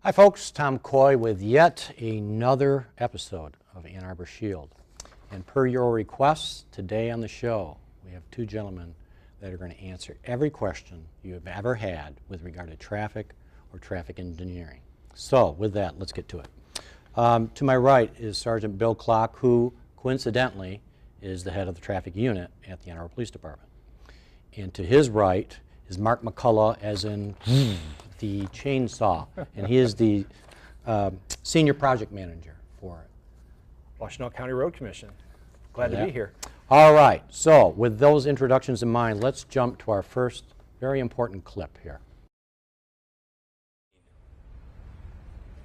Hi folks, Tom Coy with yet another episode of Ann Arbor Shield. And per your requests, today on the show, we have two gentlemen that are going to answer every question you have ever had with regard to traffic or traffic engineering. So with that, let's get to it. To my right is Sergeant Bill Clock, who coincidentally is the head of the traffic unit at the Ann Arbor Police Department. And to his right is Mark McCullough, as in the chainsaw, and he is the senior project manager for it. Washtenaw County Road Commission. Glad to be here. All right, so with those introductions in mind, let's jump to our first very important clip here.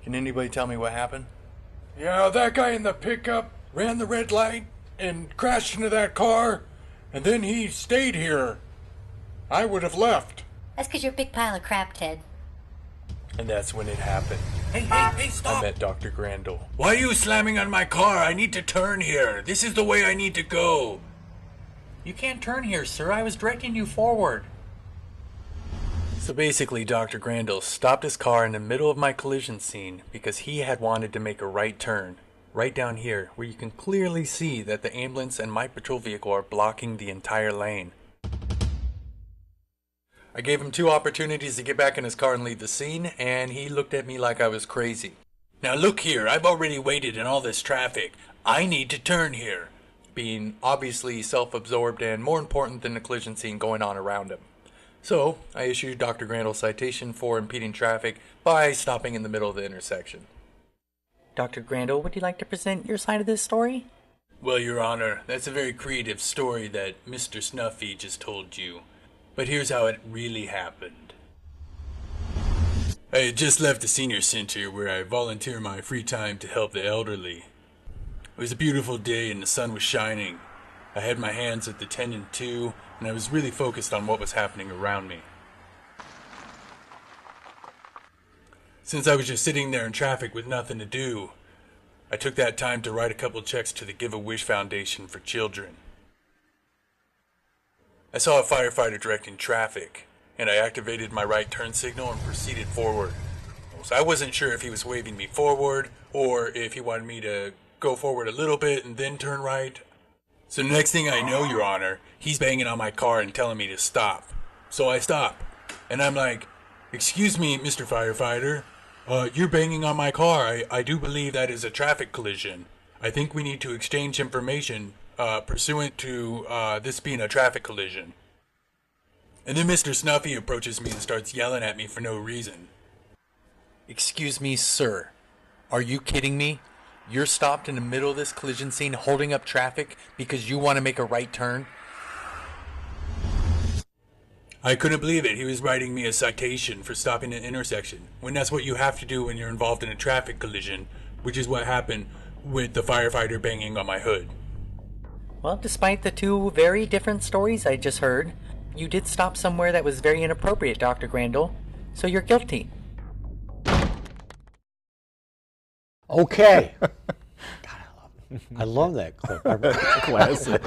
Can anybody tell me what happened? Yeah, that guy in the pickup ran the red light and crashed into that car, and then he stayed here. I would have left. That's because you're a big pile of crap, Ted. And that's when it happened. Hey, stop! I met Dr. Grandel. Why are you slamming on my car? I need to turn here. This is the way I need to go. You can't turn here, sir. I was directing you forward. So basically, Dr. Grandel stopped his car in the middle of my collision scene because he had wanted to make a right turn. Right down here, where you can clearly see that the ambulance and my patrol vehicle are blocking the entire lane. I gave him 2 opportunities to get back in his car and leave the scene, and he looked at me like I was crazy. Now look here, I've already waited in all this traffic. I need to turn here. Being obviously self-absorbed and more important than the collision scene going on around him. So, I issued Dr. Grandel a citation for impeding traffic by stopping in the middle of the intersection. Dr. Grandel, would you like to present your side of this story? Well, Your Honor, that's a very creative story that Mr. Snuffy just told you. But here's how it really happened. I had just left the senior center where I volunteer my free time to help the elderly. It was a beautiful day and the sun was shining. I had my hands at the 10 and 2, and I was really focused on what was happening around me. Since I was just sitting there in traffic with nothing to do, I took that time to write a couple checks to the Give-A-Wish Foundation for Children. I saw a firefighter directing traffic, and I activated my right turn signal and proceeded forward. So I wasn't sure if he was waving me forward, or if he wanted me to go forward a little bit and then turn right. So the next thing I know, Your Honor, he's banging on my car and telling me to stop. So I stop, and I'm like, "Excuse me, Mr. Firefighter, you're banging on my car. I do believe that is a traffic collision. I think we need to exchange information pursuant to this being a traffic collision." And then Mr. Snuffy approaches me and starts yelling at me for no reason. Excuse me, sir. Are you kidding me? You're stopped in the middle of this collision scene holding up traffic because you want to make a right turn? I couldn't believe it. He was writing me a citation for stopping an intersection, when that's what you have to do when you're involved in a traffic collision, which is what happened with the firefighter banging on my hood. Well, despite the 2 very different stories I just heard, you did stop somewhere that was very inappropriate, Dr. Grandel, so you're guilty. Okay. God, I love that clip. Classic.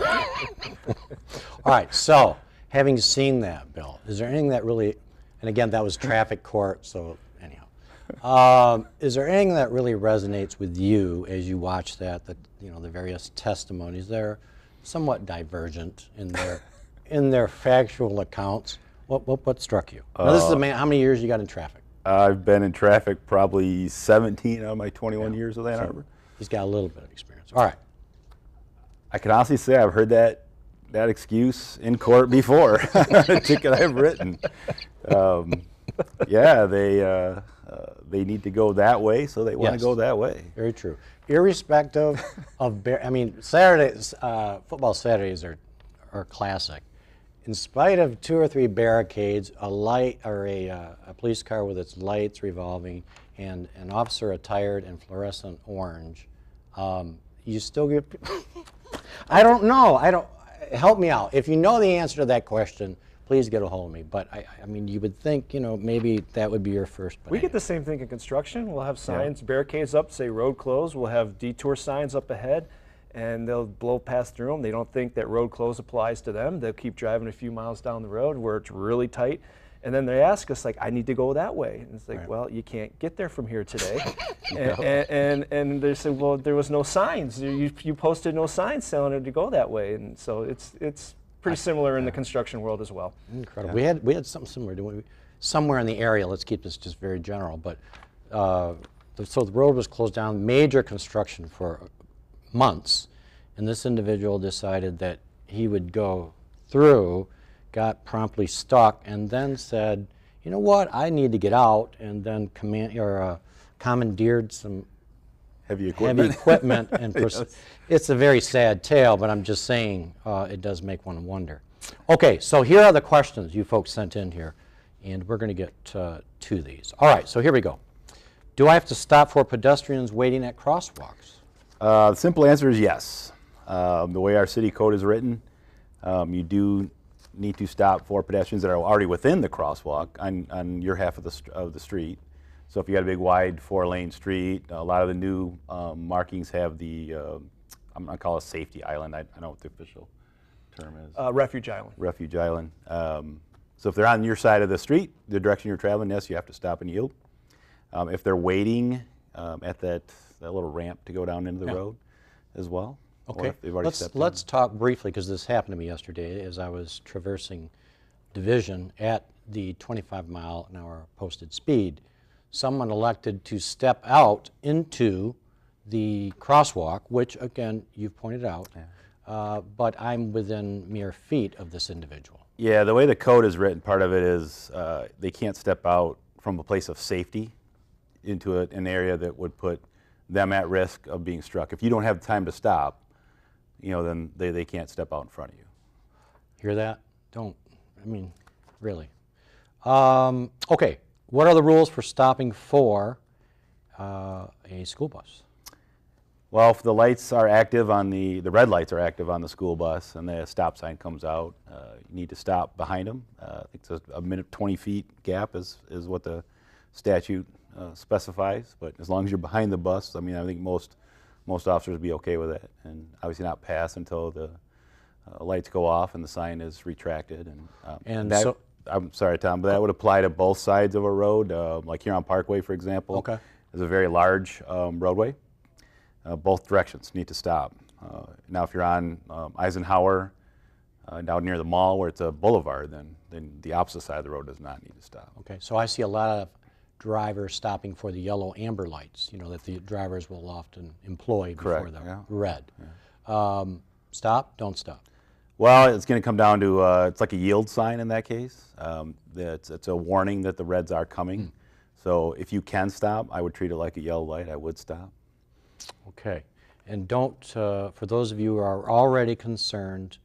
All right, so having seen that, Bill, is there anything that really, and again, that was traffic court, so anyhow, is there anything that really resonates with you as you watch that, the various testimonies? They're somewhat divergent in their factual accounts. What struck you? Now, this is a man, how many years you got in traffic? I've been in traffic probably 17 out of my 21 years with Ann Arbor. He's got a little bit of experience. All right. I can honestly say I've heard that excuse in court before, a ticket I've written. Yeah, they they need to go that way, so they want to Yes. go that way. Very true. Irrespective of, I mean, Saturdays, football Saturdays are classic. In spite of 2 or 3 barricades, a light or a police car with its lights revolving, and an officer attired in fluorescent orange, you still get. I don't know. Help me out. If you know the answer to that question, please get a hold of me. But I mean, you would think, maybe that would be your first. But We get the same thing in construction. We'll have signs, barricades up, say road closed. We'll have detour signs up ahead, and they'll blow past through them. They don't think that road close applies to them. They'll keep driving a few miles down the road where it's really tight. And then they ask us, like, I need to go that way. And it's like, well, you can't get there from here today. and they say, well, there was no signs. You posted no signs telling it to go that way. And so it's pretty similar in the construction world as well. Incredible. We had something similar somewhere in the area. Let's keep this just very general. But so the road was closed down, major construction for months, and this individual decided that he would go through, got promptly stuck, and then said, you know what, I need to get out, and then commandeered some Heavy heavy equipment. equipment. And Yes. it's a very sad tale, but I'm just saying it does make one wonder. Okay, so here are the questions you folks sent in here, and we're going to get to these. All right, so here we go. Do I have to stop for pedestrians waiting at crosswalks? The simple answer is yes. The way our city code is written, you do need to stop for pedestrians that are already within the crosswalk on your half of the street. So if you got a big wide 4-lane street, a lot of the new markings have the, I'm going to call it safety island. I don't know what the official term is. Refuge Island. Refuge island. So if they're on your side of the street, the direction you're traveling, yes, you have to stop and yield. If they're waiting at that little ramp to go down into the road as well. or Okay, if they've already stepped in. let's talk briefly, because this happened to me yesterday as I was traversing Division at the 25-mile-an-hour posted speed. Someone elected to step out into the crosswalk, which, again, you've pointed out, but I'm within mere feet of this individual. Yeah, the way the code is written, part of it is they can't step out from a place of safety into an area that would put them at risk of being struck. If you don't have time to stop, then they can't step out in front of you. Hear that? Really. Okay, what are the rules for stopping for a school bus? Well, if the lights are active on the red lights are active on the school bus and the stop sign comes out, you need to stop behind them. I think it's a minute 20 feet gap is what the statute specifies. But as long as you're behind the bus, I think most officers would be okay with that, and obviously not pass until the lights go off and the sign is retracted. And that, so, I'm sorry, Tom, but that would apply to both sides of a road. Like here on Parkway, for example, Okay. is a very large roadway. Both directions need to stop. Now, if you're on Eisenhower, down near the mall where it's a boulevard, then the opposite side of the road does not need to stop. okay, so I see a lot of drivers stopping for the yellow amber lights, that the drivers will often employ before Correct, the yeah. red. Stop, don't stop. Well, it's going to come down to, it's like a yield sign in that case. It's a warning that the reds are coming. So if you can stop, I would treat it like a yellow light. I would stop. Okay, and don't, for those of you who are already concerned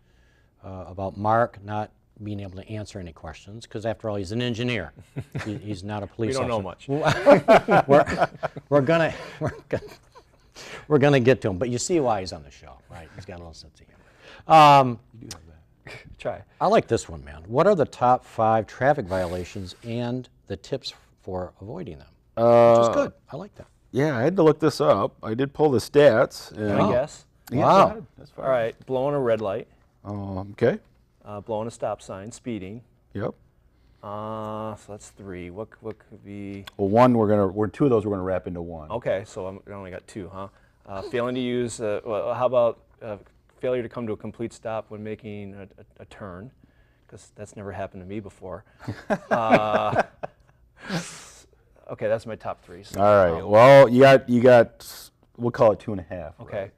about Mark not being able to answer any questions, because after all, he's an engineer. He's not a police We don't officer. know much. We're gonna get to him, but you see why he's on the show, right? He's got a little sense of humor. Try. I like this one, man. What are the top 5 traffic violations and the tips for avoiding them? Which is good. I like that. Yeah, I had to look this up. I did pull the stats. Can I guess? Yeah, Wow. go ahead. That's fine. All right, blowing a red light, Okay. blowing a stop sign, speeding. Yep. So that's 3. What could be? Well, two of those we're gonna wrap into one. Okay, so I only got 2, huh? Failing to use. Well, how about failure to come to a complete stop when making a turn? Because that's never happened to me before. Okay, that's my top 3. So, All right. Well, you got. We'll call it 2.5. Okay. Right?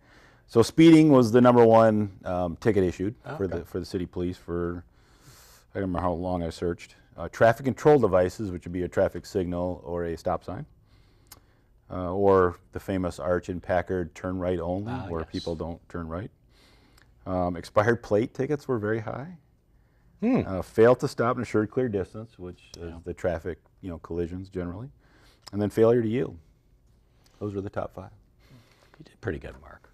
So speeding was the #1 ticket issued for the city police for. I don't remember how long I searched. traffic control devices, which would be a traffic signal or a stop sign, or the famous Arch and Packard turn right only, where yes. people don't turn right. Expired plate tickets were very high. Fail to stop in a assured clear distance, which is the traffic, collisions generally, and then failure to yield. Those are the top 5. You did pretty good, Mark.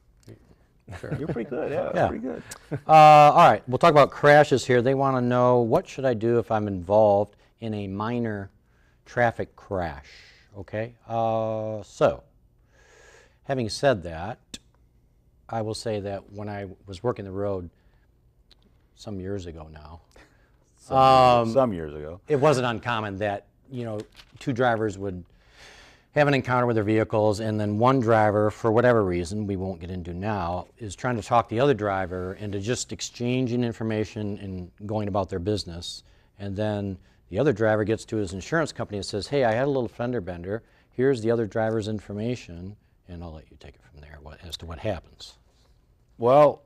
You're pretty good. Yeah, Yeah. pretty good. All right, we'll talk about crashes here. They want to know, what should I do if I'm involved in a minor traffic crash? Okay, so having said that, I will say that when I was working the road some years ago now, Some years ago. it wasn't uncommon that, 2 drivers would have an encounter with their vehicles, and then one driver, for whatever reason we won't get into now, is trying to talk the other driver into just exchanging information and going about their business. And then the other driver gets to his insurance company and says, hey, I had a little fender bender. Here's the other driver's information, and I'll let you take it from there as to what happens. Well,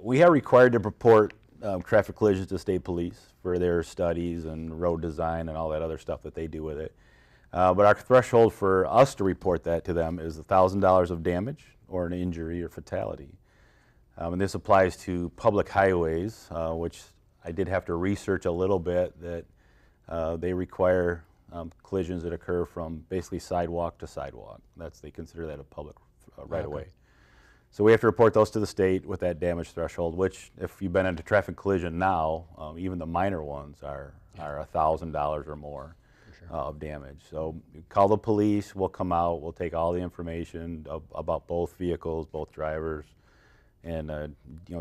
we are required to report traffic collisions to state police for their studies and road design and all that other stuff that they do with it. But our threshold for us to report that to them is $1,000 of damage or an injury or fatality. And this applies to public highways, which I did have to research a little bit, that they require collisions that occur from basically sidewalk to sidewalk. They consider that a public right-of-way. Okay. So we have to report those to the state with that damage threshold, which if you've been in a traffic collision now, even the minor ones are $1,000 or more of damage. So you call the police, we'll come out, we'll take all the information about both vehicles, both drivers, and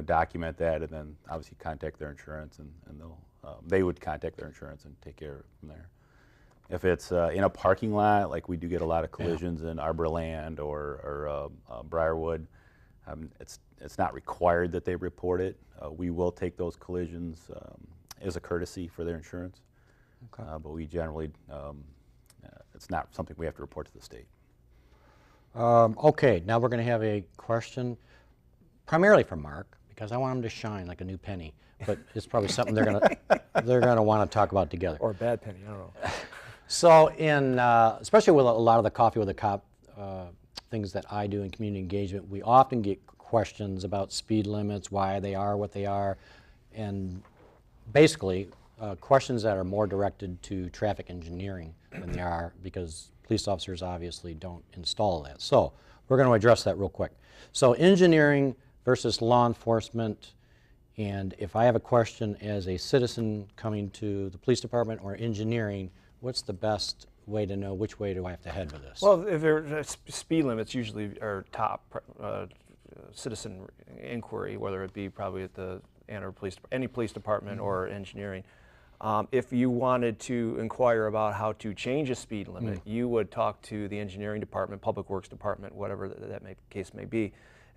document that, and then obviously contact their insurance, and they would contact their insurance and take care of it from there. If it's in a parking lot, like we do get a lot of collisions in Arbor Land or Briarwood, it's not required that they report it. We will take those collisions as a courtesy for their insurance. Okay. But we generally, it's not something we have to report to the state. Okay, now we're going to have a question primarily for Mark, because I want him to shine like a new penny. But it's probably something they're going to want to talk about together. Or a bad penny, I don't know. So especially with a lot of the Coffee with a Cop things that I do in community engagement, we often get questions about speed limits, why they are what they are, and basically questions that are more directed to traffic engineering than they are, because police officers obviously don't install that. So we're going to address that real quick. So engineering versus law enforcement, and if I have a question as a citizen coming to the police department or engineering, what's the best way to know which way do I have to head with this? Well, if there are speed limits, usually are top citizen inquiry, whether it be probably at the any police department or engineering. If you wanted to inquire about how to change a speed limit, you would talk to the engineering department, public works department, whatever case may be,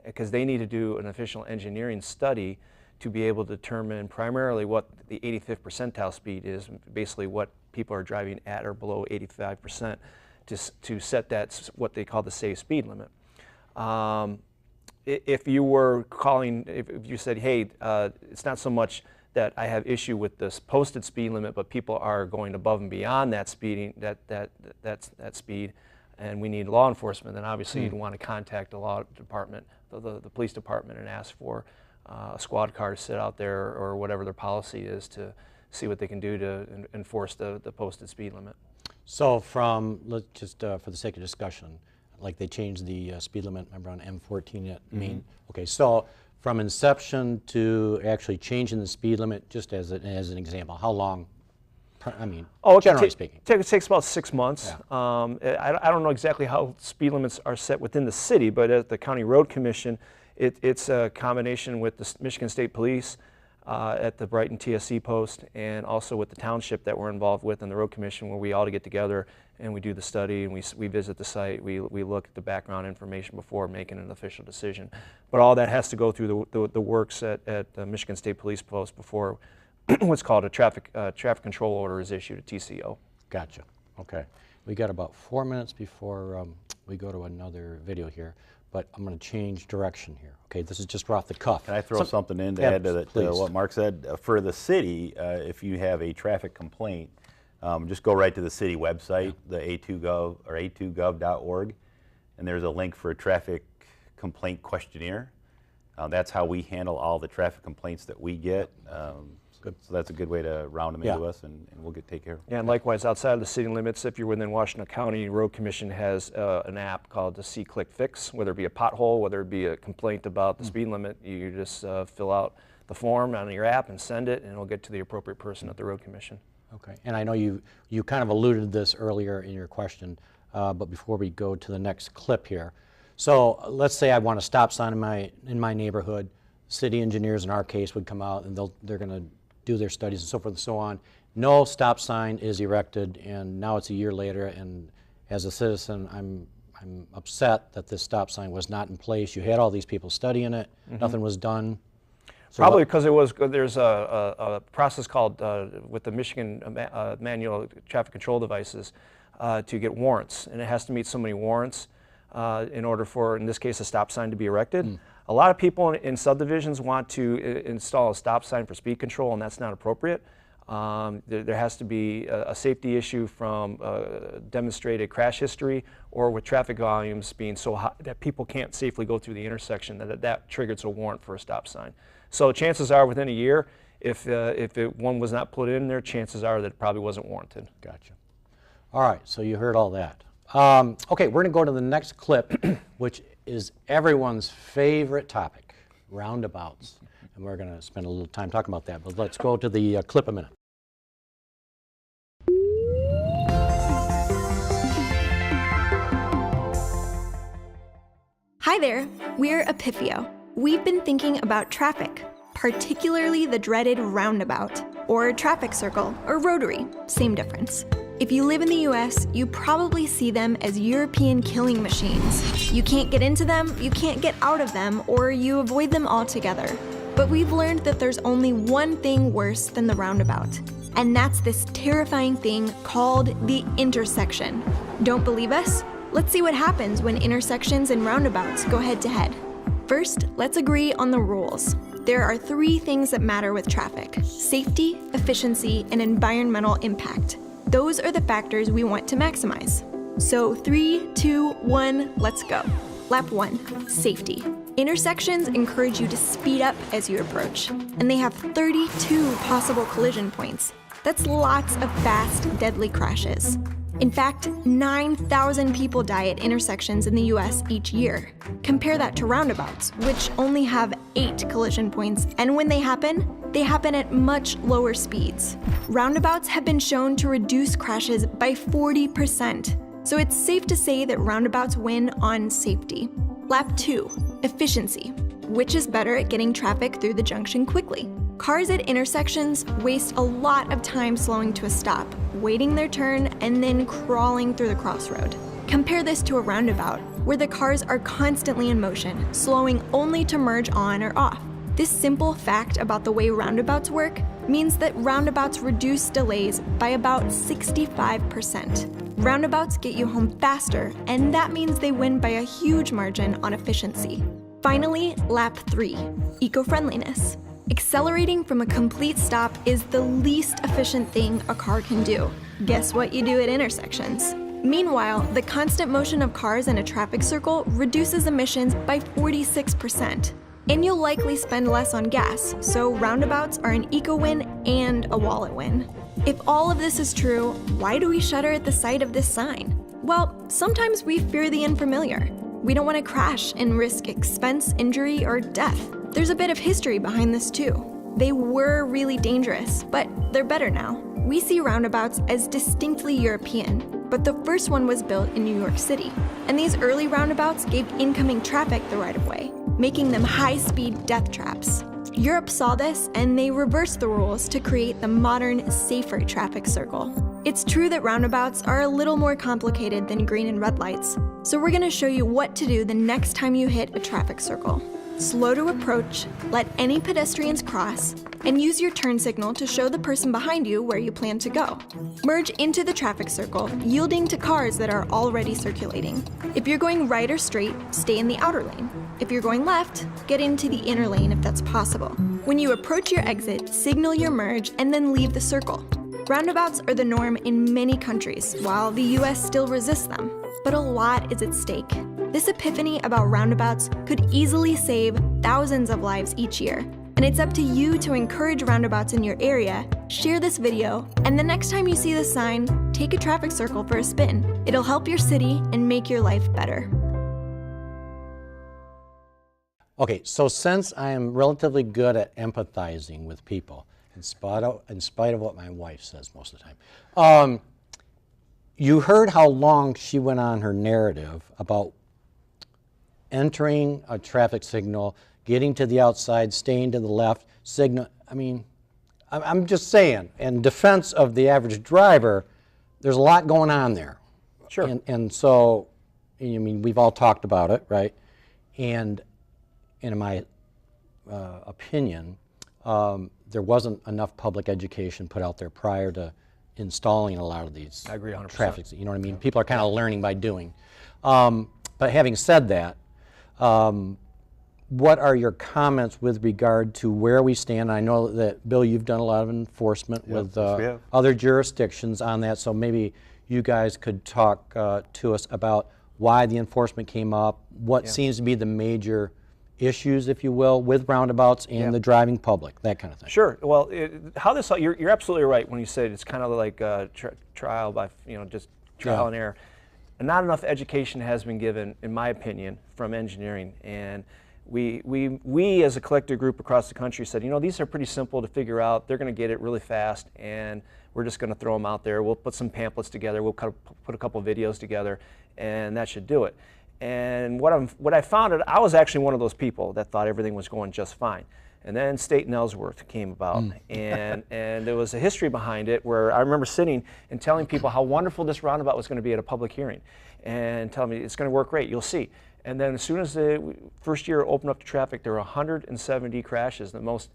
because they need to do an official engineering study to be able to determine primarily what the 85th percentile speed is, basically what people are driving at or below 85%, to set that, what they call the safe speed limit. If you were calling, if you said, hey, it's not so much that I have issue with this posted speed limit, but people are going above and beyond that speeding, that speed, and we need law enforcement, then obviously you'd want to contact the law department, the police department, and ask for a squad car to sit out there or whatever their policy is to see what they can do to enforce the posted speed limit. So let's just for the sake of discussion, like they changed the speed limit, remember, on M14 at Main? Okay, so from inception to actually changing the speed limit, just as an example, how long, generally speaking? It takes about 6 months. Yeah. I don't know exactly how speed limits are set within the city, but at the County Road Commission, it's a combination with the Michigan State Police at the Brighton TSC post, and also with the township that we're involved with and the Road Commission, where we all get together and we do the study and we visit the site, we look at the background information before making an official decision. But all that has to go through the works at the Michigan State Police post before what's called a traffic control order is issued, a TCO. Gotcha. Okay. We got about 4 minutes before we go to another video here, but I'm going to change direction here. Okay, this is just off the cuff. Can I throw something in to Yeah, add to please. what Mark said? For the city, if you have a traffic complaint, just go right to the city website, the a2gov or a2gov.org, and there's a link for a traffic complaint questionnaire. That's how we handle all the traffic complaints that we get. Good. So that's a good way to round them Yeah. into us, and we'll take care of them. Yeah, and likewise, outside of the city limits, if you're within Washington County, Road Commission has an app called the See Click Fix. Whether it be a pothole, whether it be a complaint about the speed limit, you just fill out the form on your app and send it, and it'll get to the appropriate person at the Road Commission. Okay, and I know you kind of alluded to this earlier in your question, but before we go to the next clip here. So let's say I want a stop sign in my neighborhood. City engineers in our case would come out and they're going to do their studies and so forth and so on. No stop sign is erected, and now it's a year later, and as a citizen, I'm upset that this stop sign was not in place. You had all these people studying it, nothing was done. So Probably because there's a process called with the Michigan manual traffic control devices to get warrants, and it has to meet so many warrants in order for, in this case, a stop sign to be erected. A lot of people in subdivisions want to install a stop sign for speed control, and that's not appropriate. There has to be a safety issue from demonstrated crash history, or with traffic volumes being so high that people can't safely go through the intersection, that triggers a warrant for a stop sign. So chances are within a year, if one was not put in there, chances are that it probably wasn't warranted. Gotcha. All right, so you heard all that. Okay, we're going to go to the next clip, which is everyone's favorite topic, roundabouts. And we're going to spend a little time talking about that, but let's go to the clip a minute. Hi there, we're Epifio. We've been thinking about traffic, particularly the dreaded roundabout, or traffic circle, or rotary, same difference. If you live in the US, you probably see them as European killing machines. You can't get into them, you can't get out of them, or you avoid them altogether. But we've learned that there's only one thing worse than the roundabout, and that's this terrifying thing called the intersection. Don't believe us? Let's see what happens when intersections and roundabouts go head to head. First, let's agree on the rules. There are 3 things that matter with traffic: safety, efficiency, and environmental impact. Those are the factors we want to maximize. So 3, 2, 1, let's go. Lap 1, safety. Intersections encourage you to speed up as you approach, and they have 32 possible collision points. That's lots of fast, deadly crashes. In fact, 9,000 people die at intersections in the US each year. Compare that to roundabouts, which only have 8 collision points, and when they happen at much lower speeds. Roundabouts have been shown to reduce crashes by 40%, so it's safe to say that roundabouts win on safety. Lap 2, efficiency. Which is better at getting traffic through the junction quickly? Cars at intersections waste a lot of time slowing to a stop, waiting their turn, and then crawling through the crossroad. Compare this to a roundabout, where the cars are constantly in motion, slowing only to merge on or off. This simple fact about the way roundabouts work means that roundabouts reduce delays by about 65%. Roundabouts get you home faster, and that means they win by a huge margin on efficiency. Finally, lap 3, eco-friendliness. Accelerating from a complete stop is the least efficient thing a car can do. Guess what you do at intersections? Meanwhile, the constant motion of cars in a traffic circle reduces emissions by 46%. And you'll likely spend less on gas, so roundabouts are an eco-win and a wallet win. If all of this is true, why do we shudder at the sight of this sign? Well, sometimes we fear the unfamiliar. We don't want to crash and risk expense, injury, or death. There's a bit of history behind this too. They were really dangerous, but they're better now. We see roundabouts as distinctly European, but the first one was built in New York City. And these early roundabouts gave incoming traffic the right of way, making them high-speed death traps. Europe saw this, and they reversed the rules to create the modern, safer traffic circle. It's true that roundabouts are a little more complicated than green and red lights, so we're going to show you what to do the next time you hit a traffic circle. slow to approach, let any pedestrians cross, and use your turn signal to show the person behind you where you plan to go. Merge into the traffic circle, yielding to cars that are already circulating. If you're going right or straight, stay in the outer lane. If you're going left, get into the inner lane if that's possible. When you approach your exit, signal your merge and then leave the circle. Roundabouts are the norm in many countries, while the US still resists them. But a lot is at stake. This epiphany about roundabouts could easily save thousands of lives each year. And it's up to you to encourage roundabouts in your area, share this video, and the next time you see this sign, take a traffic circle for a spin. It'll help your city and make your life better. Okay, so since I am relatively good at empathizing with people, in spite of what my wife says most of the time, you heard how long she went on her narrative about entering a traffic signal, getting to the outside, staying to the left, signal. I mean, I'm just saying, in defense of the average driver, there's a lot going on there. Sure. And so, I mean, we've all talked about it, right? And in my opinion, there wasn't enough public education put out there prior to installing a lot of these I agree 100%. traffic. You know what I mean? People are kind of learning by doing. But having said that, what are your comments with regard to where we stand? I know that, Bill, you've done a lot of enforcement with other jurisdictions on that, so maybe you guys could talk to us about why the enforcement came up, what seems to be the major issues, if you will, with roundabouts and the driving public, that kind of thing. Sure. Well, you're absolutely right when you said it's kind of like trial by, just trial and error. And not enough education has been given, in my opinion, from engineering. And we as a collective group across the country said, these are pretty simple to figure out. They're going to get it really fast, and we're just going to throw them out there. We'll put some pamphlets together. We'll put a couple videos together, and that should do it. And what I found, I was actually one of those people that thought everything was going just fine. And then State and Ellsworth came about, and there was a history behind it where I remember sitting and telling people how wonderful this roundabout was going to be at a public hearing, and telling me it's going to work great, you'll see. And then as soon as the first year opened up to traffic, there were 170 crashes, the most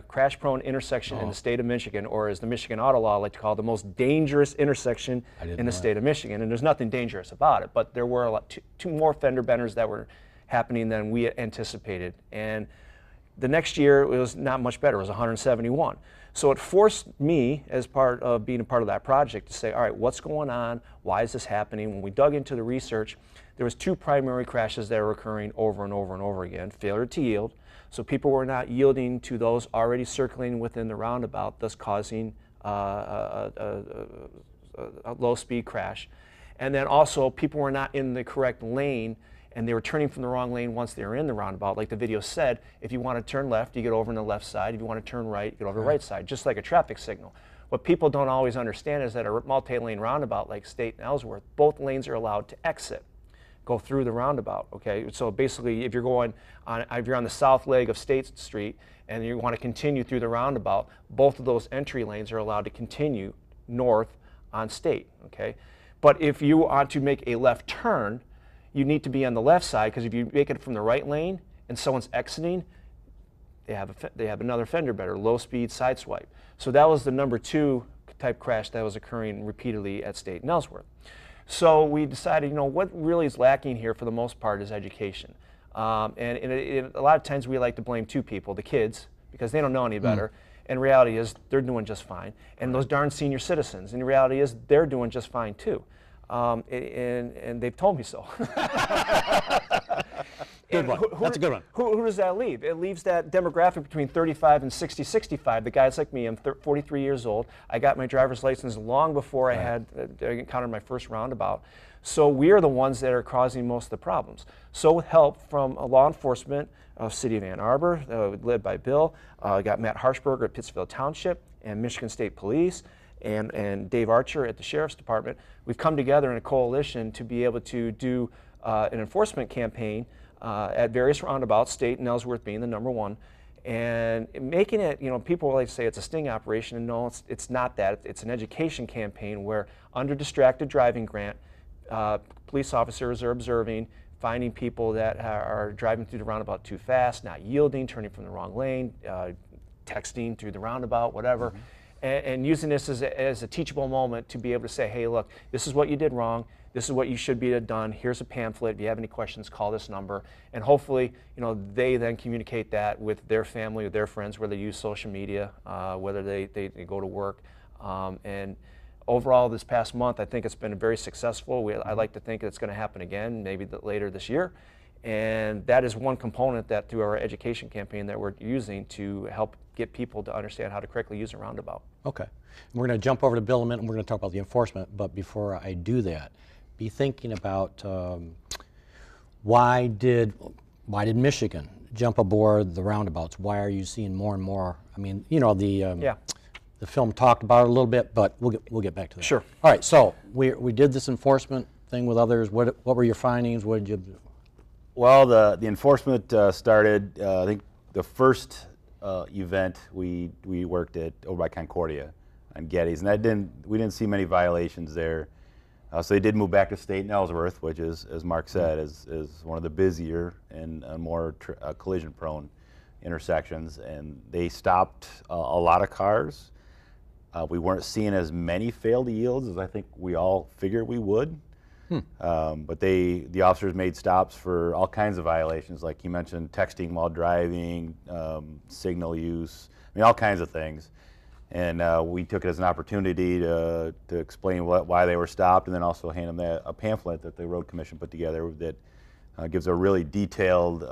crash-prone intersection in the state of Michigan, or as the Michigan auto law like to call it, the most dangerous intersection in the state of Michigan. And there's nothing dangerous about it, but there were two more fender benders that were happening than we anticipated. And the next year, it was not much better. It was 171. So it forced me, as part of being a part of that project, to say, all right, what's going on? Why is this happening? When we dug into the research, there was two primary crashes that were occurring over and over and over again. Failure to yield. So people were not yielding to those already circling within the roundabout, thus causing a low-speed crash. And then also, people were not in the correct lane, and they were turning from the wrong lane once they were in the roundabout. Like the video said, if you want to turn left, you get over on the left side. If you want to turn right, you get over the right side, just like a traffic signal. What people don't always understand is that a multi-lane roundabout like State and Ellsworth, both lanes are allowed to exit, go through the roundabout, okay? So basically, if you're on the south leg of State Street and you want to continue through the roundabout, both of those entry lanes are allowed to continue north on State, okay? But if you want to make a left turn, you need to be on the left side, because if you make it from the right lane and someone's exiting, they have another fender bender, low-speed sideswipe. So that was the number 2 type crash that was occurring repeatedly at State and Ellsworth. So we decided, what really is lacking here for the most part is education. And a lot of times we like to blame two people, the kids, because they don't know any better. And reality is they're doing just fine. And those darn senior citizens, and the reality is they're doing just fine too. And they've told me so. Good one. That's a good one. Who does that leave? It leaves that demographic between 35 and 60, 65. The guys like me, I'm 43 years old. I got my driver's license long before I had encountered my first roundabout. So we are the ones that are causing most of the problems. So with help from law enforcement of City of Ann Arbor, led by Bill, got Matt Harshberger at Pittsfield Township, and Michigan State Police, and Dave Archer at the Sheriff's Department, we've come together in a coalition to be able to do an enforcement campaign at various roundabouts, State and Ellsworth being the number 1, and making it, people like to say it's a sting operation, and no, it's not that. It's an education campaign where under distracted driving grant, police officers are observing, finding people that are driving through the roundabout too fast, not yielding, turning from the wrong lane, texting through the roundabout, whatever, and using this as a teachable moment to be able to say, hey, look, this is what you did wrong. This is what you should be have done. Here's a pamphlet. If you have any questions, call this number. And hopefully, they then communicate that with their family or their friends, whether they use social media, whether they go to work. And overall, this past month, I think it's been very successful. I like to think it's going to happen again, maybe later this year. And that is one component that through our education campaign that we're using to help get people to understand how to correctly use a roundabout. Okay. We're going to jump over to Bill in a minute and we're going to talk about the enforcement, but before I do that, be thinking about why did Michigan jump aboard the roundabouts? Why are you seeing more and more? I mean, the film talked about it a little bit, but we'll get back to that. Sure. All right. So we did this enforcement thing with others. What were your findings? What did you do? Well, the enforcement started. I think the first event we worked at over by Concordia on Geddes, and we didn't see many violations there. So they did move back to State and Ellsworth, which is, as Mark said, is one of the busier and more collision-prone intersections. And they stopped a lot of cars. We weren't seeing as many failed yields as I think we all figured we would. But the officers made stops for all kinds of violations, like you mentioned, texting while driving, signal use, I mean, all kinds of things. And we took it as an opportunity to explain why they were stopped, and then also hand them a pamphlet that the Road Commission put together that gives a really detailed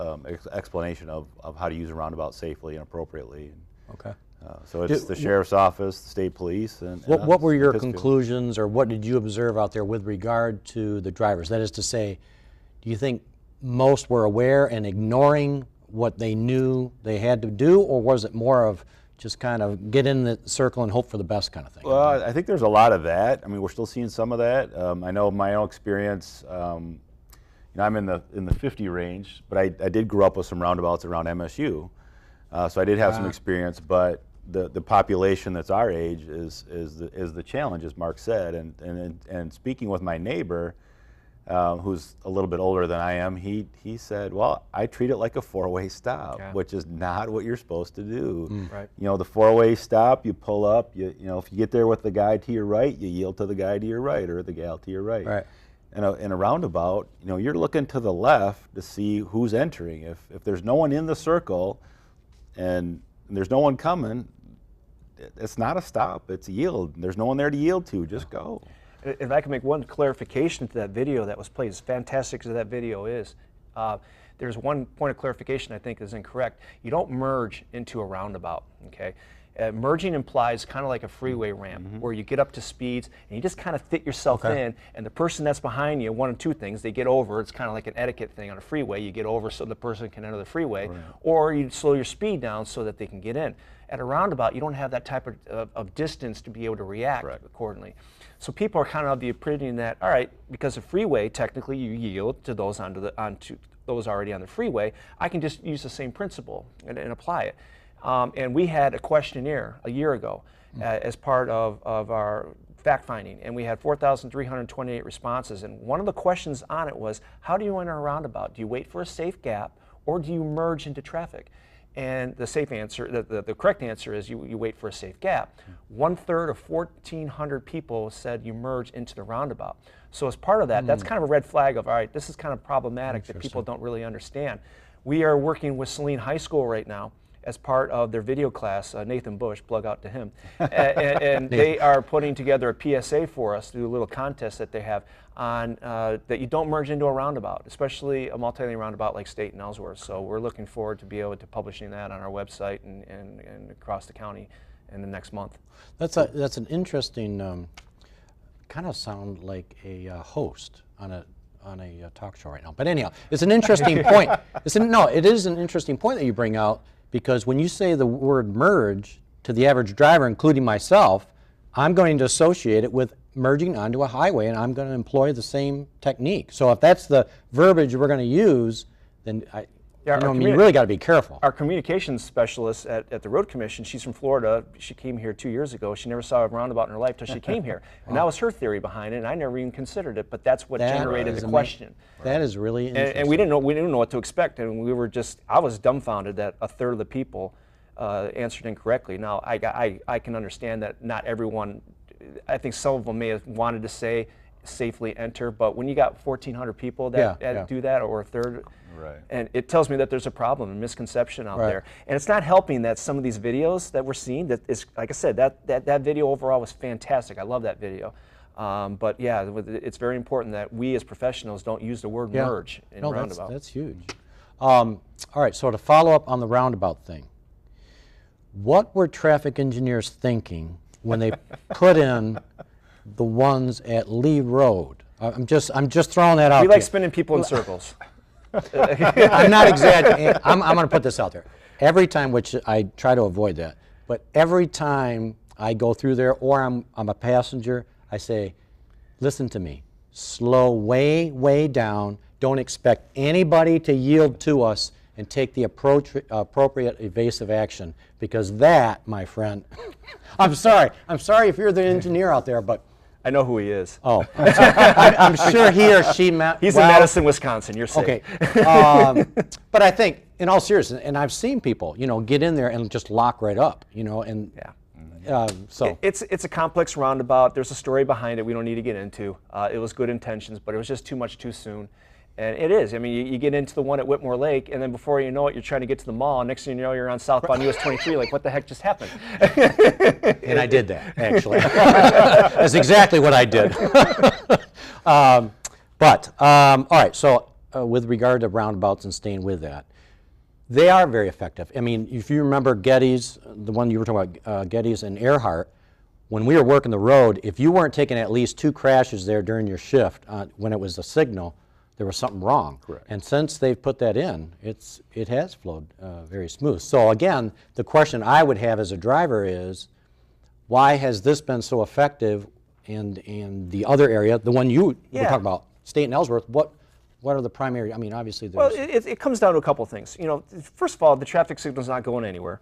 explanation of how to use a roundabout safely and appropriately. Okay. So it's the Sheriff's Office, the State Police, and what were your conclusions, or what did you observe out there with regard to the drivers? That is to say, do you think most were aware and ignoring what they knew they had to do, or was it more of just kind of get in the circle and hope for the best kind of thing? Well, I think there's a lot of that. I mean, we're still seeing some of that. I know my own experience, I'm in the 50 range, but I did grow up with some roundabouts around MSU. So I did have some experience, but the population that's our age is the challenge, as Mark said. And speaking with my neighbor, who's a little bit older than I am, he said, well, I treat it like a four-way stop, which is not what you're supposed to do. Right. The four-way stop, you pull up, if you get there with the guy to your right, you yield to the guy to your right or the gal to your right. Right. In a roundabout, you're looking to the left to see who's entering. If there's no one in the circle and there's no one coming, it's not a stop, it's a yield. There's no one there to yield to, just go. If I can make one clarification to that video that was played, as fantastic as that video is, there's one point of clarification I think is incorrect. You don't merge into a roundabout, okay? Merging implies kind of like a freeway ramp where you get up to speeds and you just kind of fit yourself in, and the person that's behind you, one of two things, they get over. It's kind of like an etiquette thing on a freeway. You get over so the person can enter the freeway, or you slow your speed down so that they can get in. At a roundabout, you don't have that type of distance to be able to react accordingly. So people are kind of the opinion that, all right, because of freeway, technically you yield to those onto those already on the freeway. I can just use the same principle and apply it. And we had a questionnaire a year ago as part of our fact finding, and we had 4,328 responses. And one of the questions on it was, how do you enter a roundabout? Do you wait for a safe gap, or do you merge into traffic? And the safe answer, the correct answer is you wait for a safe gap. 1/3 of 1,400 people said you merge into the roundabout. So as part of that, that's kind of a red flag of, all right, this is kind of problematic that people don't really understand. We are working with Saline High School right now as part of their video class, Nathan Bush, plug out to him, and they are putting together a PSA for us through a little contest that they have on that you don't merge into a roundabout, especially a multi-lane roundabout like State and Ellsworth. So we're looking forward to be able to publishing that on our website and across the county in the next month. That's an interesting, kind of sound like a host on a talk show right now. But anyhow, it's an interesting point. It is an interesting point that you bring out, because when you say the word merge to the average driver, including myself, I'm going to associate it with merging onto a highway, and I'm going to employ the same technique. So if that's the verbiage we're going to use, then Yeah, I mean, you really got to be careful. Our communications specialist at the Road Commission, she's from Florida. She came here 2 years ago. She never saw a roundabout in her life till she came here. And that was her theory behind it, and I never even considered it, but that's what generated the question. That is really interesting. And we didn't know what to expect, and we were I was dumbfounded that a third of the people answered incorrectly. Now, I can understand that not everyone, I think some of them may have wanted to say safely enter, but when you got 1,400 people that do that, or a third, and it tells me that there's a problem, a misconception out there. And it's not helping that some of these videos that we're seeing, that is, like I said, that video overall was fantastic. I love that video. But yeah, it's very important that we as professionals don't use the word merge in roundabout. That's huge. All right, so to follow up on the roundabout thing, what were traffic engineers thinking when they put in the ones at Lee Road? I'm just throwing that out. We like spinning people in circles. I'm not exaggerating. I'm going to put this out there. Every time, which I try to avoid that, but every time I go through there or I'm a passenger, I say, listen to me. Slow way, way down. Don't expect anybody to yield to us and take the appropriate evasive action, because that, my friend, I'm sorry if you're the engineer out there, but I know who he is. Oh, I'm sure he or she met. He's in Madison, Wisconsin. You're safe. Okay, but I think, in all seriousness, and I've seen people, get in there and just lock right up, and so it's a complex roundabout. There's a story behind it we don't need to get into. It was good intentions, but it was just too much too soon. And it is. I mean, you get into the one at Whitmore Lake, and then before you know it, you're trying to get to the mall. Next thing you know, you're on southbound US 23. Like, what the heck just happened? And I did that, actually. That's exactly what I did. All right, so with regard to roundabouts and staying with that, they are very effective. I mean, if you remember Getty's, the one you were talking about, Getty's and Earhart, when we were working the road, if you weren't taking at least 2 crashes there during your shift when it was a signal, there was something wrong. Correct. And since they've put that in, it has flowed very smooth. So again, the question I would have as a driver is, why has this been so effective in the other area, the one you were talking about, State and Ellsworth? What are the primary? I mean, obviously there's. Well, it comes down to a couple things. First of all, the traffic signal's not going anywhere.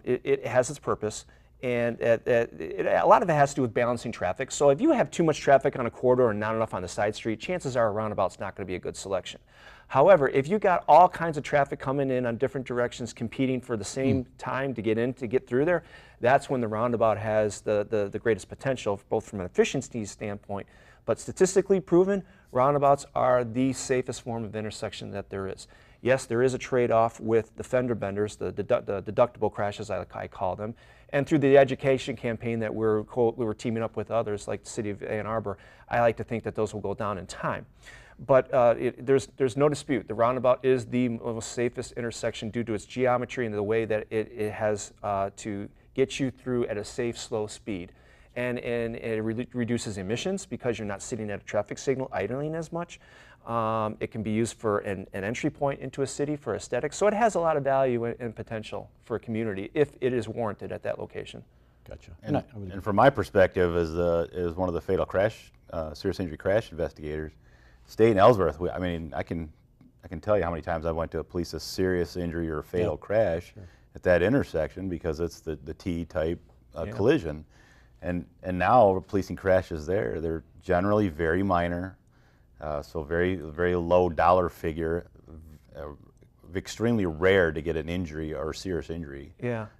It has its purpose. And a lot of it has to do with balancing traffic. So if you have too much traffic on a corridor and not enough on the side street, chances are a roundabout's not going to be a good selection. However, if you got all kinds of traffic coming in on different directions, competing for the same time to get through there, that's when the roundabout has the greatest potential, both from an efficiency standpoint, but statistically proven, roundabouts are the safest form of intersection that there is. Yes, there is a trade-off with the fender benders, the deductible crashes, I call them. And through the education campaign that we were teaming up with others, like the city of Ann Arbor, I like to think that those will go down in time. But there's no dispute. The roundabout is the most safest intersection due to its geometry and the way that it has to get you through at a safe, slow speed. And it reduces emissions because you're not sitting at a traffic signal idling as much. It can be used for an entry point into a city for aesthetics. So it has a lot of value and potential for a community if it is warranted at that location. Gotcha. And from my perspective, as one of the fatal crash, serious injury crash investigators, State and Ellsworth, I mean, I can tell you how many times I went to police a serious injury or a fatal crash at that intersection because it's the T-type collision. And now policing crashes there, they're generally very minor. So very, very low dollar figure, extremely rare to get an injury or serious injury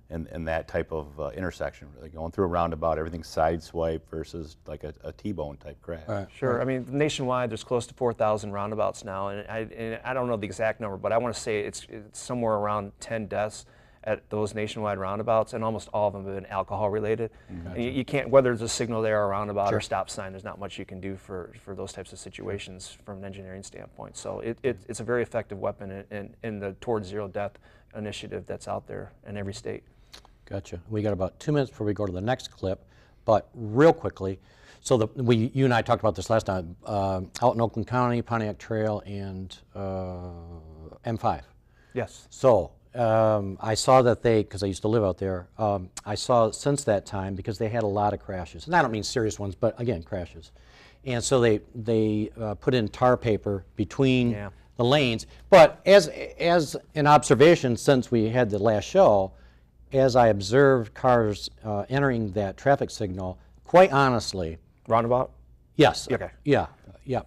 in that type of intersection. Like going through a roundabout, everything's sideswipe versus like a T-bone type crash. Right. Sure. I mean, nationwide, there's close to 4,000 roundabouts now, and I don't know the exact number, but I want to say it's somewhere around 10 deaths at those nationwide roundabouts, and almost all of them have been alcohol related. And you can't, whether there's a signal there or a roundabout or stop sign, there's not much you can do for those types of situations from an engineering standpoint. So it's a very effective weapon in the Towards Zero Death initiative that's out there in every state. Gotcha. We got about 2 minutes before we go to the next clip, but real quickly, so you and I talked about this last time, out in Oakland County, Pontiac Trail, and M5. Yes. So I saw that because I used to live out there, I saw since that time, because they had a lot of crashes, and I don't mean serious ones, but again, crashes. And so they put in tar paper between the lanes. But as an observation, since we had the last show, as I observed cars entering that traffic signal, quite honestly, Roundabout? yes. Okay. Yeah,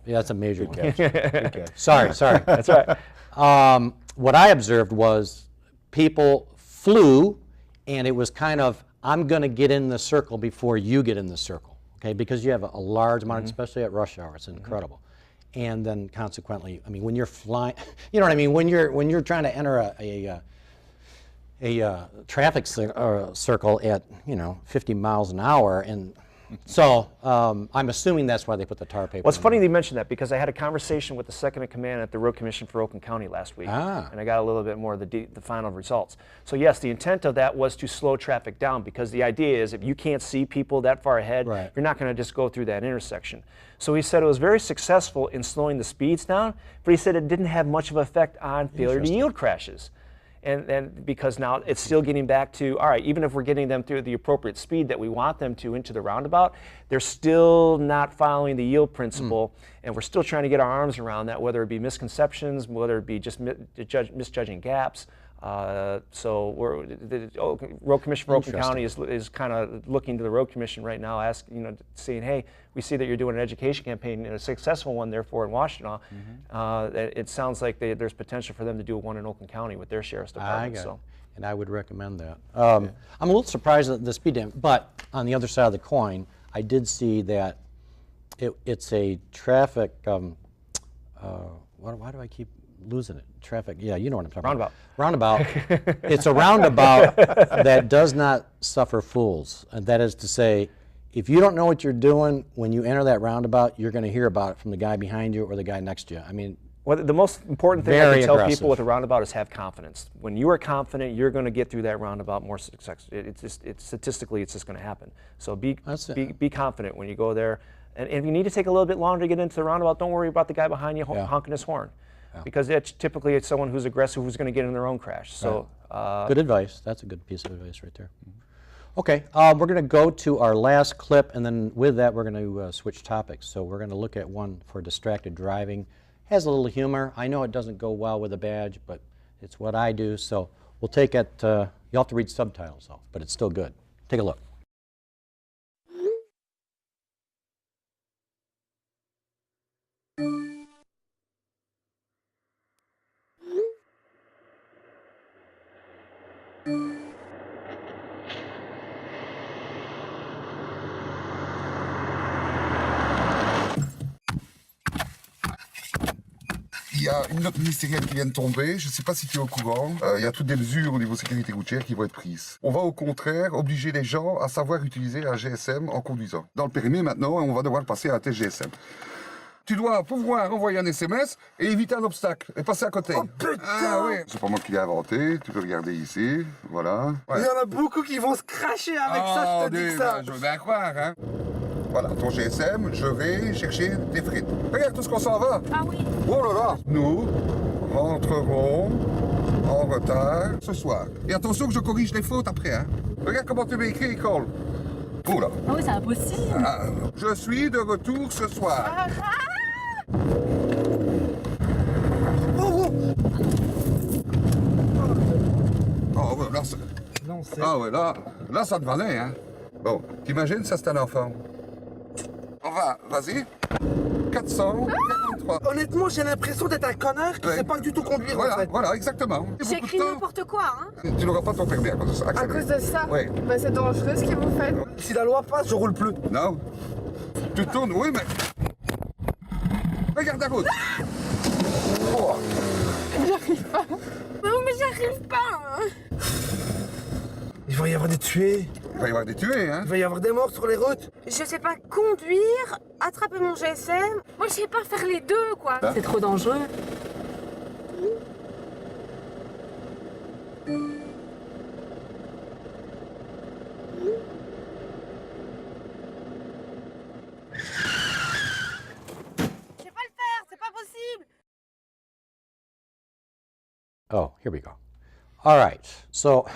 that's a major one. Good catch. Sorry. That's right. What I observed was people flew, and it was kind of, I'm going to get in the circle before you get in the circle, okay? Because you have a large amount, especially at rush hour, it's incredible. And then consequently, I mean, when you're flying, you know what I mean? When you're trying to enter a traffic circle at 50 miles an hour, and so I'm assuming that's why they put the tar paper. Well, it's in funny there. you mentioned that because I had a conversation with the second in command at the Road Commission for Oakland County last week, and I got a little bit more of the final results. So yes, the intent of that was to slow traffic down because the idea is if you can't see people that far ahead, Right. you're not going to just go through that intersection. So he said it was very successful in slowing the speeds down, but he said it didn't have much of an effect on failure to yield crashes. And because now it's still getting back to, all right, even if we're getting them through the appropriate speed that we want them to into the roundabout, they're still not following the yield principle, and we're still trying to get our arms around that, whether it be misconceptions, whether it be just misjudging gaps. So the Road Commission for Oakland County is kind of looking to the Road Commission right now, saying, hey, we see that you're doing an education campaign and a successful one, therefore, in Washington. It sounds like there's potential for them to do one in Oakland County with their sheriff's department. And I would recommend that. I'm a little surprised at the speed limit, but on the other side of the coin, I did see that it's a traffic, why do I keep losing it? Traffic, yeah, you know what I'm talking about. Roundabout. It's a roundabout that does not suffer fools. And that is to say, if you don't know what you're doing when you enter that roundabout, you're going to hear about it from the guy behind you or the guy next to you. I mean, well, the most important thing I very can tell aggressive. people with a roundabout is have confidence. When you are confident, you're going to get through that roundabout more successfully. Statistically, it's just going to happen. So be confident when you go there. And if you need to take a little bit longer to get into the roundabout, don't worry about the guy behind you honking his horn. Because typically it's someone who's aggressive who's going to get in their own crash. So good advice. That's a good piece of advice right there. Okay, we're going to go to our last clip, and then with that we're going to switch topics. So we're going to look at one for distracted driving. Has a little humor. I know it doesn't go well with a badge, but it's what I do. So we'll take it. You'll have to read subtitles though, but it's still good. Take a look. Il y a une note ministérielle qui vient de tomber, je ne sais pas si tu es au courant. Il y a toutes des mesures au niveau sécurité routière qui vont être prises. On va au contraire obliger les gens à savoir utiliser un GSM en conduisant. Dans le périmètre maintenant, on va devoir passer à un test GSM. Tu dois pouvoir envoyer un SMS et éviter un obstacle et passer à côté. Oh putain! Ah oui. C'est pas moi qui l'ai inventé, tu peux regarder ici, voilà. Ouais. Il y en a beaucoup qui vont se cracher avec ça, je te dis ça. Je veux bien croire, hein. Voilà, ton GSM, je vais chercher des frites. Regarde tout ce qu'on s'en va. Ah oui. Oh là là. Nous rentrerons en retard ce soir. Et attention que je corrige les fautes après, hein. Regarde comment tu m'as écrit, école. Oh là. Ah oui, c'est impossible. Je suis de retour ce soir. Oh, ouais, là, ah ouais, là, ça te valait, hein. Bon, t'imagines, ça c'est un enfant. Enfin, vas-y. 443. Honnêtement, j'ai l'impression d'être un connard qui ne sait pas du tout conduire, voilà, en fait. Voilà, exactement. J'ai écrit n'importe quoi, hein. Tu n'auras pas ton permis à cause de ça. À cause de ça. Oui. Bah c'est dangereux ce que vous faites. Si la loi passe, je roule plus. Non. Tu tournes, oui, mais... Regarde la route. Oh. J'arrive pas. Non, mais j'arrive pas. Hein. Il va y avoir des tués. Il va y avoir des tués, hein. Il va y avoir des morts sur les routes. Je sais pas conduire, attraper mon GSM. Moi, je sais pas faire les deux, quoi. Hein? C'est trop dangereux. Je sais pas le faire, c'est pas possible. Oh, here we go. All right, so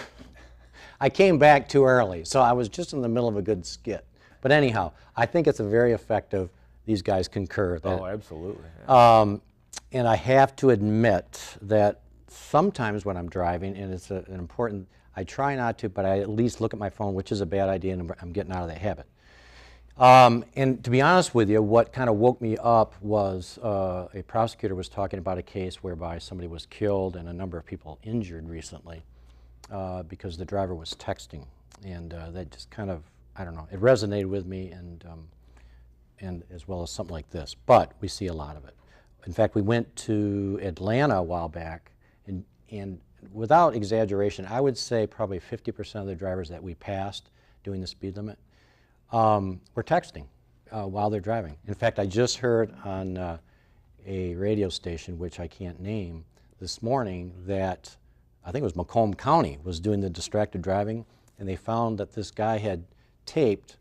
I came back too early, so I was just in the middle of a good skit. But anyhow, I think it's a very effective, these guys concur. That, Oh, absolutely. And I have to admit that sometimes when I'm driving, and it's an important, I try not to, but I at least look at my phone, which is a bad idea, and I'm getting out of that habit. And to be honest with you, what kind of woke me up was a prosecutor was talking about a case whereby somebody was killed and a number of people injured recently because the driver was texting. And that just kind of, I don't know, it resonated with me, and as well as something like this. But we see a lot of it. In fact, we went to Atlanta a while back, and without exaggeration, I would say probably 50% of the drivers that we passed doing the speed limit were texting while they're driving. In fact, I just heard on a radio station, which I can't name, this morning that I think it was Macomb County was doing the distracted driving, and they found that this guy had taped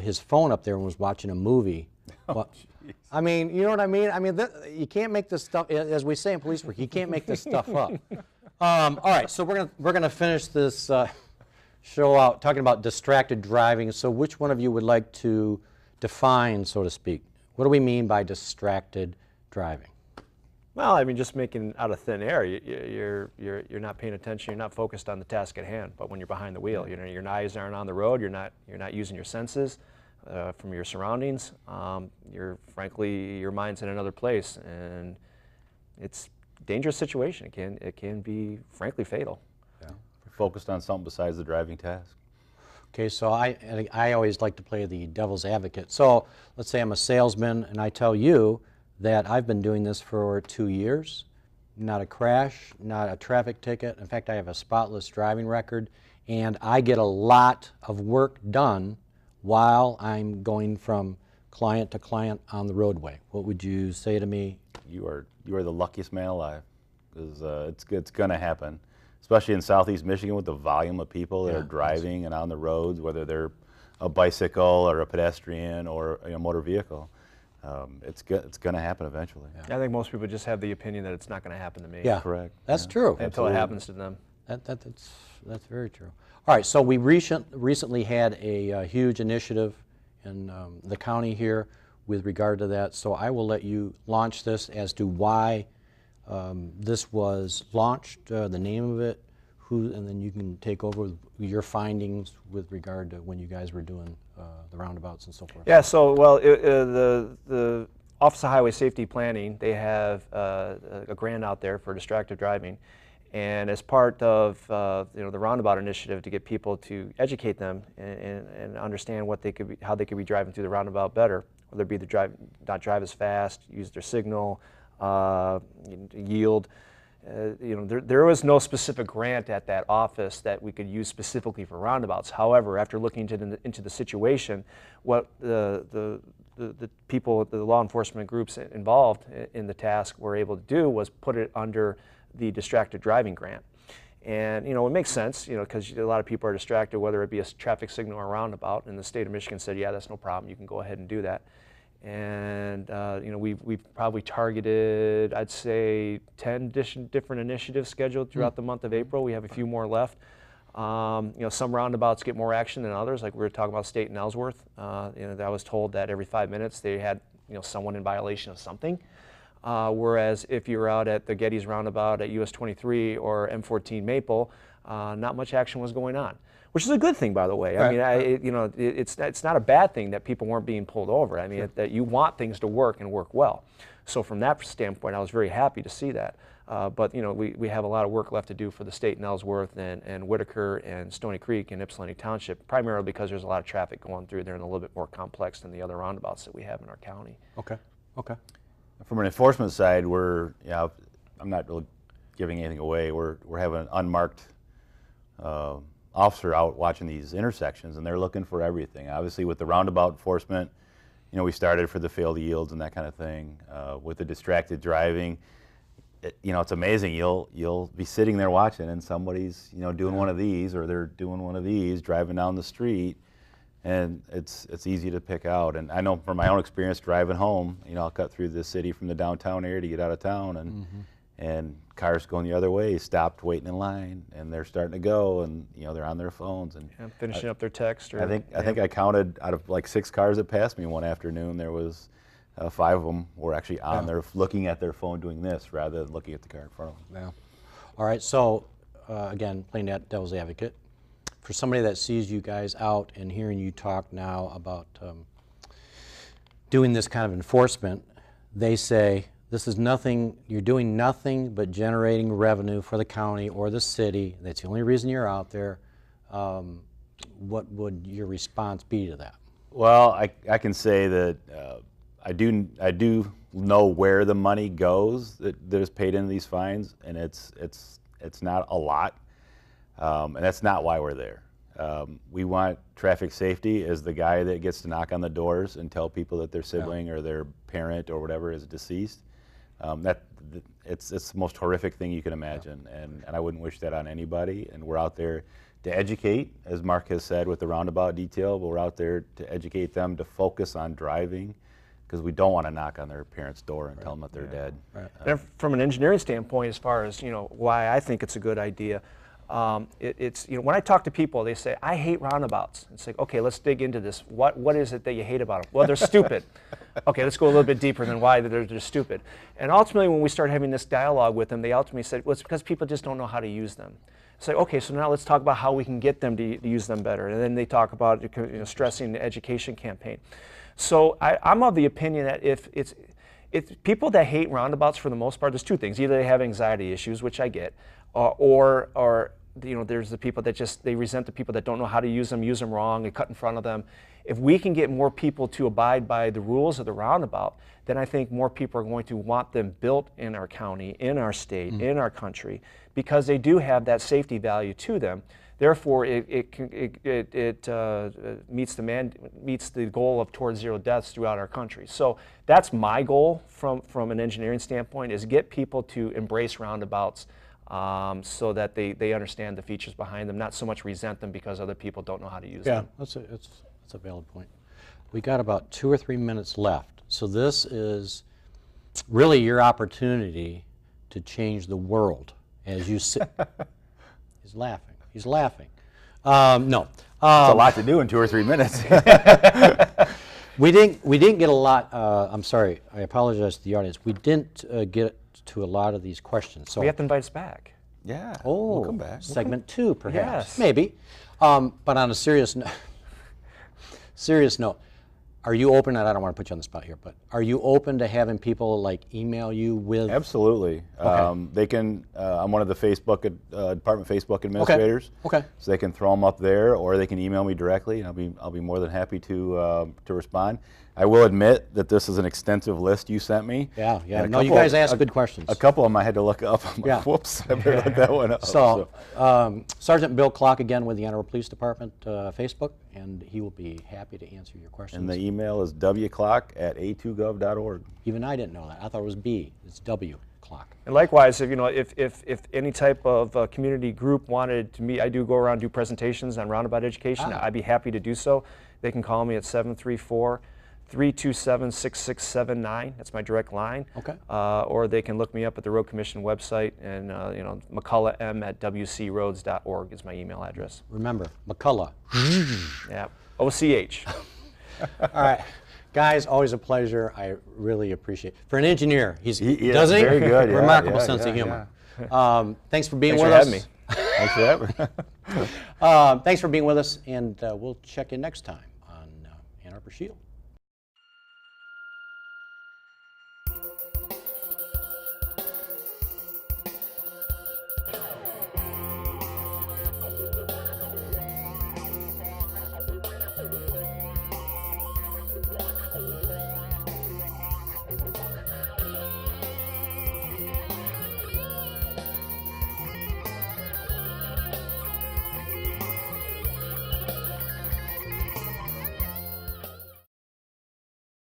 his phone up there and was watching a movie. Well, I mean, you know what I mean? I mean, you can't make this stuff, as we say in police work, you can't make this stuff up. All right, so we're gonna finish this show out talking about distracted driving. So which one of you would like to define, so to speak? What do we mean by distracted driving? Well, I mean, just making out of thin air. You're not paying attention. You're not focused on the task at hand. But when you're behind the wheel, you know, your eyes aren't on the road. You're not using your senses from your surroundings. Frankly, your mind's in another place, and it's a dangerous situation. It can be frankly fatal. Yeah. Focused on something besides the driving task. Okay, so I always like to play the devil's advocate. So let's say I'm a salesman and I tell you that I've been doing this for 2 years, not a crash, not a traffic ticket. In fact, I have a spotless driving record, and I get a lot of work done while I'm going from client to client on the roadway. What would you say to me? You are the luckiest man alive, because it's going to happen, especially in Southeast Michigan with the volume of people that are driving and on the roads, whether they're a bicycle or a pedestrian or a motor vehicle. It's going to happen eventually. Yeah. I think most people just have the opinion that it's not going to happen to me. Yeah, correct. That's true. Until it happens to them. That's very true. All right, so we recently had a huge initiative in the county here with regard to that. So I will let you launch this as to why this was launched, the name of it, and then you can take over with your findings with regard to when you guys were doing the roundabouts and so forth. Yeah, so, well, the Office of Highway Safety Planning, they have a grant out there for distracted driving. And as part of the roundabout initiative to get people to educate them and understand what they could be, how they could be driving through the roundabout better, whether it be not drive as fast, use their signal, yield. There was no specific grant at that office that we could use specifically for roundabouts. However, after looking into the situation, what the people, the law enforcement groups involved in the task were able to do was put it under the distracted driving grant. And it makes sense, because a lot of people are distracted, whether it be a traffic signal or a roundabout, and the state of Michigan said, yeah, that's no problem, you can go ahead and do that. And we've probably targeted, I'd say, 10 different initiatives scheduled throughout the month of April. We have a few more left. Some roundabouts get more action than others, like we were talking about State and Ellsworth. I was told that every 5 minutes they had someone in violation of something. Whereas if you're out at the Getty's roundabout at US 23 or M14 Maple, not much action was going on, which is a good thing, by the way. Right. I mean, it's not a bad thing that people weren't being pulled over. I mean, that you want things to work and work well. So from that standpoint, I was very happy to see that. But we have a lot of work left to do for the state in Ellsworth and Whitaker and Stony Creek and Ypsilanti Township, primarily because there's a lot of traffic going through there and a little bit more complex than the other roundabouts that we have in our county. Okay. Okay. From an enforcement side, I'm not really giving anything away. We're having an unmarked officer out watching these intersections, and they're looking for everything. Obviously, with the roundabout enforcement, we started for the failed yields and that kind of thing. With the distracted driving, it's amazing. You'll be sitting there watching, and somebody's doing one of these, or they're doing one of these, driving down the street, and it's easy to pick out. And I know from my own experience driving home, I'll cut through the city from the downtown area to get out of town, and cars going the other way stopped waiting in line, and they're starting to go, and they're on their phones and finishing up their text. I think I counted out of like 6 cars that passed me one afternoon, there was 5 of them were actually on there looking at their phone doing this rather than looking at the car in front of them. Yeah. All right, so again, playing that devil's advocate, for somebody that sees you guys out and hearing you talk now about doing this kind of enforcement, they say, this is nothing, you're doing nothing but generating revenue for the county or the city. That's the only reason you're out there. What would your response be to that? Well, I can say that I do know where the money goes that is paid into these fines, and it's not a lot, and that's not why we're there. We want traffic safety as the guy that gets to knock on the doors and tell people that their sibling or their parent or whatever is deceased. It's the most horrific thing you can imagine, and I wouldn't wish that on anybody. And we're out there to educate, as Mark has said with the roundabout detail, but we're out there to educate them to focus on driving, because we don't want to knock on their parents' door and tell them that they're dead. Right. And from an engineering standpoint, as far as why I think it's a good idea, it's when I talk to people, they say, I hate roundabouts. It's like, okay, let's dig into this. What is it that you hate about them? Well, they're stupid. Okay, let's go a little bit deeper than why they're stupid. And ultimately, when we start having this dialogue with them, they ultimately said, well, it's because people just don't know how to use them. It's like, okay, so now let's talk about how we can get them to use them better. And then they talk about stressing the education campaign. So I'm of the opinion that if people that hate roundabouts, for the most part, there's two things. Either they have anxiety issues, which I get, or there's the people that they resent the people that don't know how to use them wrong, and cut in front of them. If we can get more people to abide by the rules of the roundabout, then I think more people are going to want them built in our county, in our state, in our country, because they do have that safety value to them. Therefore, it meets the goal of towards 0 deaths throughout our country. So that's my goal from an engineering standpoint, is get people to embrace roundabouts so that they understand the features behind them, not so much resent them because other people don't know how to use them. Yeah, that's a valid point. We got about 2 or 3 minutes left. So this is really your opportunity to change the world as you sit. He's laughing. He's laughing. No. It's a lot to do in 2 or 3 minutes. We didn't get a lot. I'm sorry. I apologize to the audience. We didn't get to a lot of these questions. So we have to invite us back. Yeah. Oh, we'll come back. Segment 2, perhaps. Yes. Maybe. But on a serious note, are you open? And I don't want to put you on the spot here, but are you open to having people email you with? Absolutely. Okay. They can. I'm one of the department Facebook administrators. Okay. So they can throw them up there, or they can email me directly, and I'll be more than happy to respond. I will admit that this is an extensive list you sent me. Yeah. No, you guys asked good questions. A couple of them I had to look up. I'm like, whoops, I better look that one up. So, Sergeant Bill Clock again with the Ann Arbor Police Department Facebook, and he will be happy to answer your questions. And the email is wclock@a2gov.org. Even I didn't know that. I thought it was B. It's W Clock. And likewise, if any type of community group wanted to meet, I do go around and do presentations on roundabout education. I'd be happy to do so. They can call me at 734-327-6679. That's my direct line. Okay. Or they can look me up at the Road Commission website, and McCulloughm@wcroads.org is my email address. Remember, McCullough. Yeah, OCH. All right. Guys, always a pleasure. I really appreciate it. For an engineer, he doesn't very good. Yeah, remarkable sense of humor. Yeah. Thanks for being Thanks with for us. Thanks for having me. Thanks for being with us, and we'll check in next time on Ann Arbor Shield.